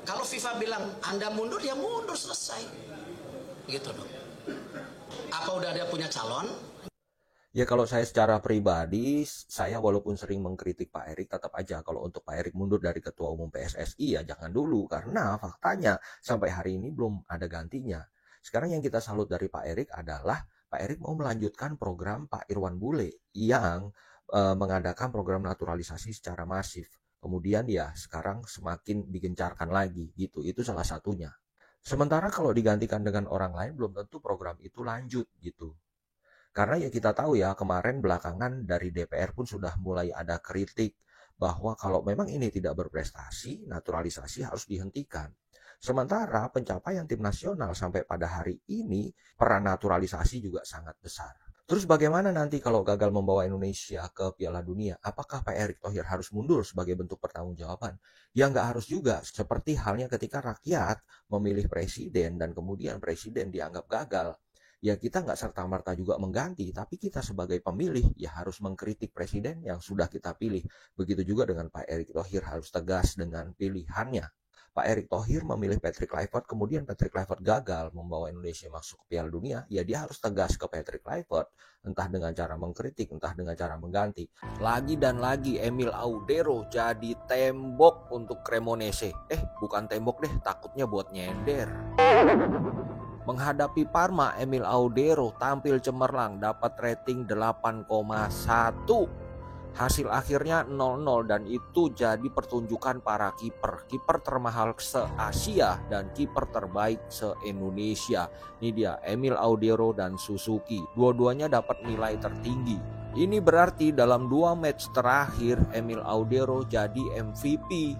Kalau FIFA bilang Anda mundur, ya mundur, selesai. Gitu dong. Apa udah ada punya calon? Ya kalau saya secara pribadi, saya walaupun sering mengkritik Pak Erik, tetap aja kalau untuk Pak Erik mundur dari Ketua Umum PSSI ya jangan dulu. Karena faktanya sampai hari ini belum ada gantinya. Sekarang yang kita salut dari Pak Erik adalah Pak Erik mau melanjutkan program Pak Irwan Bule yang mengadakan program naturalisasi secara masif. Kemudian ya sekarang semakin digencarkan lagi gitu. Itu salah satunya. Sementara kalau digantikan dengan orang lain belum tentu program itu lanjut gitu. Karena ya kita tahu ya kemarin belakangan dari DPR pun sudah mulai ada kritik bahwa kalau memang ini tidak berprestasi, naturalisasi harus dihentikan. Sementara pencapaian tim nasional sampai pada hari ini peran naturalisasi juga sangat besar. Terus bagaimana nanti kalau gagal membawa Indonesia ke Piala Dunia? Apakah Pak Erick Thohir harus mundur sebagai bentuk pertanggungjawaban? Ya nggak harus juga, seperti halnya ketika rakyat memilih presiden dan kemudian presiden dianggap gagal. Ya kita nggak serta-merta juga mengganti, tapi kita sebagai pemilih ya harus mengkritik presiden yang sudah kita pilih. Begitu juga dengan Pak Erick Thohir harus tegas dengan pilihannya. Pak Erick Thohir memilih Patrick Kluivert, kemudian Patrick Kluivert gagal membawa Indonesia masuk ke Piala Dunia, ya dia harus tegas ke Patrick Kluivert, entah dengan cara mengkritik, entah dengan cara mengganti. Lagi dan lagi Emil Audero jadi tembok untuk Cremonese. Bukan tembok deh, takutnya buat nyender. Menghadapi Parma, Emil Audero tampil cemerlang, dapat rating 8,1. Hasil akhirnya 0-0 dan itu jadi pertunjukan para kiper. Kiper termahal se-Asia dan kiper terbaik se-Indonesia. Ini dia Emil Audero dan Suzuki. Dua-duanya dapat nilai tertinggi. Ini berarti dalam 2 match terakhir Emil Audero jadi MVP.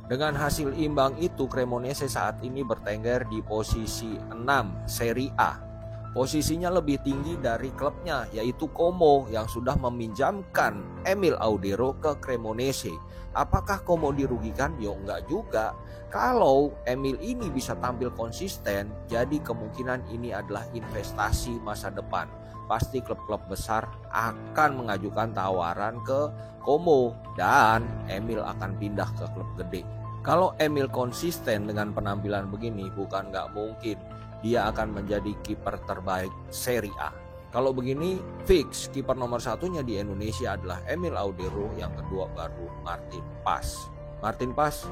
Dengan hasil imbang itu, Cremonese saat ini bertengger di posisi 6 Serie A. Posisinya lebih tinggi dari klubnya, yaitu Como yang sudah meminjamkan Emil Audero ke Cremonese. Apakah Como dirugikan? Ya enggak juga. Kalau Emil ini bisa tampil konsisten, jadi kemungkinan ini adalah investasi masa depan. Pasti klub-klub besar akan mengajukan tawaran ke Como dan Emil akan pindah ke klub gede. Kalau Emil konsisten dengan penampilan begini, bukan nggak mungkin dia akan menjadi kiper terbaik Serie A. Kalau begini, fix kiper nomor satunya di Indonesia adalah Emil Audero, yang kedua baru Martin Pas. Martin Pas,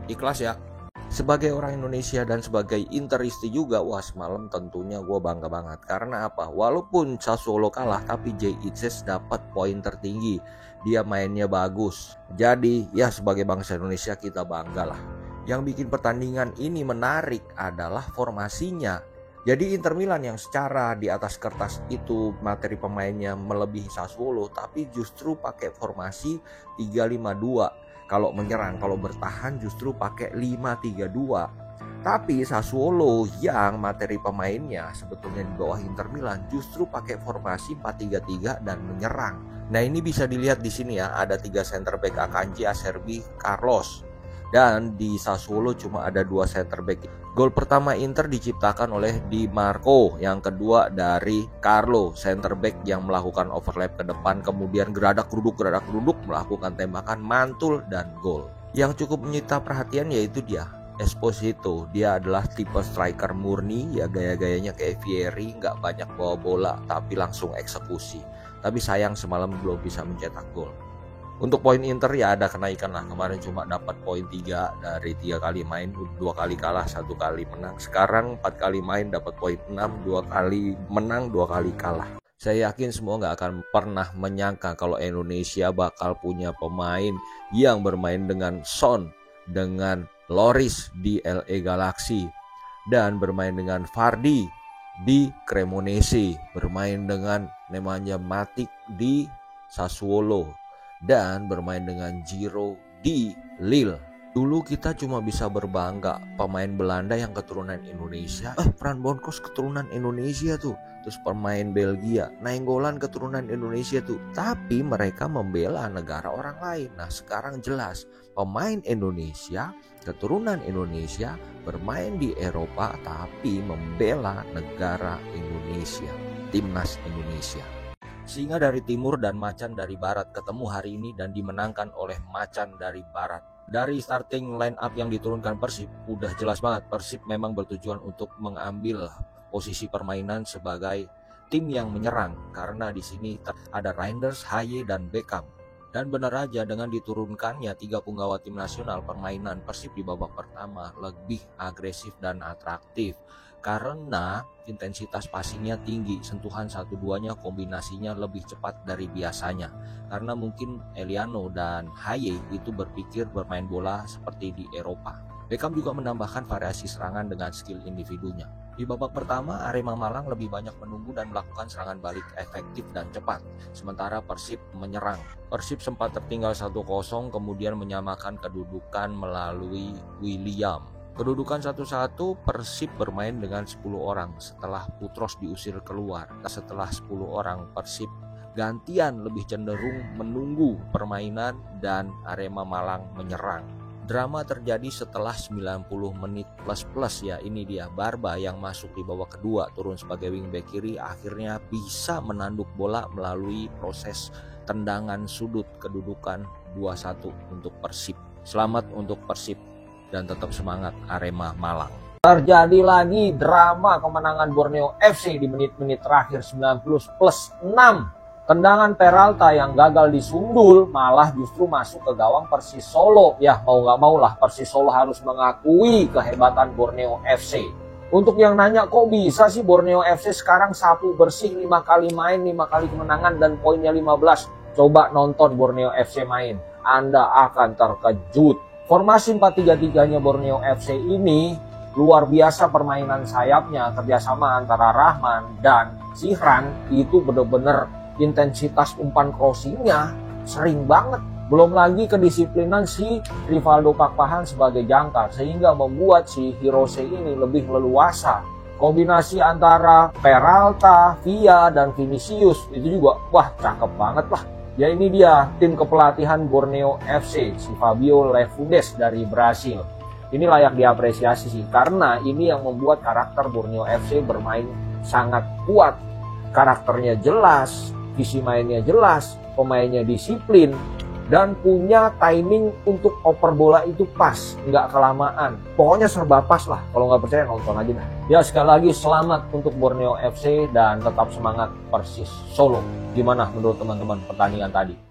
ikhlas ya. Sebagai orang Indonesia dan sebagai Interisti juga, wah semalam tentunya gue bangga banget. Karena apa? Walaupun Sassuolo kalah, tapi Jay Itzes dapat poin tertinggi. Dia mainnya bagus. Jadi ya sebagai bangsa Indonesia kita bangga lah. Yang bikin pertandingan ini menarik adalah formasinya. Jadi Inter Milan yang secara di atas kertas itu materi pemainnya melebihi Sassuolo, tapi justru pakai formasi 3-5-2. Kalau menyerang, kalau bertahan justru pakai 5-3-2. Tapi Sassuolo yang materi pemainnya sebetulnya di bawah Inter Milan justru pakai formasi 4-3-3 dan menyerang. Nah ini bisa dilihat di sini ya, ada 3 center back, Akanji, Acerbi, Carlos. Dan di Sassuolo cuma ada 2 center back. Gol pertama Inter diciptakan oleh Di Marco, yang kedua dari Carlo, center back yang melakukan overlap ke depan, kemudian geradak geruduk melakukan tembakan mantul dan gol. Yang cukup menyita perhatian yaitu dia, Esposito. Dia adalah tipe striker murni, ya gaya-gayanya kayak Vieri, nggak banyak bawa bola tapi langsung eksekusi. Tapi sayang semalam belum bisa mencetak gol. Untuk poin Inter ya ada kenaikan lah. Kemarin cuma dapat poin 3 dari 3 kali main, 2 kali kalah, 1 kali menang. Sekarang 4 kali main dapat poin 6, 2 kali menang, 2 kali kalah. Saya yakin semua nggak akan pernah menyangka kalau Indonesia bakal punya pemain yang bermain dengan Son, dengan Loris di LA Galaxy, dan bermain dengan Vardy di Cremonese, bermain dengan Nemanja Matic di Sassuolo, dan bermain dengan Giro di Lille. Dulu kita cuma bisa berbangga pemain Belanda yang keturunan Indonesia. Fran Bonkos keturunan Indonesia tuh. Terus pemain Belgia, Nainggolan keturunan Indonesia tuh. Tapi mereka membela negara orang lain. Nah sekarang jelas pemain Indonesia, keturunan Indonesia bermain di Eropa tapi membela negara Indonesia, timnas Indonesia. Singa dari timur dan Macan dari barat ketemu hari ini dan dimenangkan oleh Macan dari barat. Dari starting line up yang diturunkan Persib, udah jelas banget Persib memang bertujuan untuk mengambil posisi permainan sebagai tim yang menyerang, karena di sini ada Reinders, Haye, dan Beckham. Dan benar aja dengan diturunkannya 3 punggawa tim nasional, permainan Persib di babak pertama lebih agresif dan atraktif karena intensitas passingnya tinggi, sentuhan 1-2-nya kombinasinya lebih cepat dari biasanya, karena mungkin Eliano dan Haye itu berpikir bermain bola seperti di Eropa. Beckham juga menambahkan variasi serangan dengan skill individunya. Di babak pertama, Arema Malang lebih banyak menunggu dan melakukan serangan balik efektif dan cepat, sementara Persib menyerang. Persib sempat tertinggal 1-0, kemudian menyamakan kedudukan melalui William. Kedudukan 1-1, Persib bermain dengan 10 orang setelah Putros diusir keluar. Setelah 10 orang, Persib gantian lebih cenderung menunggu permainan dan Arema Malang menyerang. Drama terjadi setelah 90 menit plus ya, ini dia Barba yang masuk di babak kedua turun sebagai wingback kiri akhirnya bisa menanduk bola melalui proses tendangan sudut. Kedudukan 2-1 untuk Persib. Selamat untuk Persib dan tetap semangat Arema Malang. Terjadi lagi drama kemenangan Borneo FC di menit-menit terakhir 90+6. Tendangan Peralta yang gagal disundul malah justru masuk ke gawang Persis Solo. Ya mau gak mau lah Persis Solo harus mengakui kehebatan Borneo FC. Untuk yang nanya kok bisa sih Borneo FC sekarang sapu bersih 5 kali main, 5 kali kemenangan dan poinnya 15. Coba nonton Borneo FC main, Anda akan terkejut. Formasi 4-3-3-nya Borneo FC ini luar biasa, permainan sayapnya kerjasama antara Rahman dan Sihran itu bener-bener intensitas umpan crossingnya sering banget. Belum lagi kedisiplinan si Rivaldo Pakpahan sebagai jangkar sehingga membuat si Hirose ini lebih leluasa. Kombinasi antara Peralta, Villa, dan Vinicius itu juga wah cakep banget lah. Ya ini dia tim kepelatihan Borneo FC, si Fabio Lefudes dari Brasil. Ini layak diapresiasi sih karena ini yang membuat karakter Borneo FC bermain sangat kuat. Karakternya jelas, visi mainnya jelas, pemainnya disiplin, dan punya timing untuk oper bola itu pas, nggak kelamaan. Pokoknya serba pas lah, kalau nggak percaya nonton aja dah. Ya sekali lagi selamat untuk Borneo FC dan tetap semangat Persis Solo. Gimana menurut teman-teman pertandingan tadi?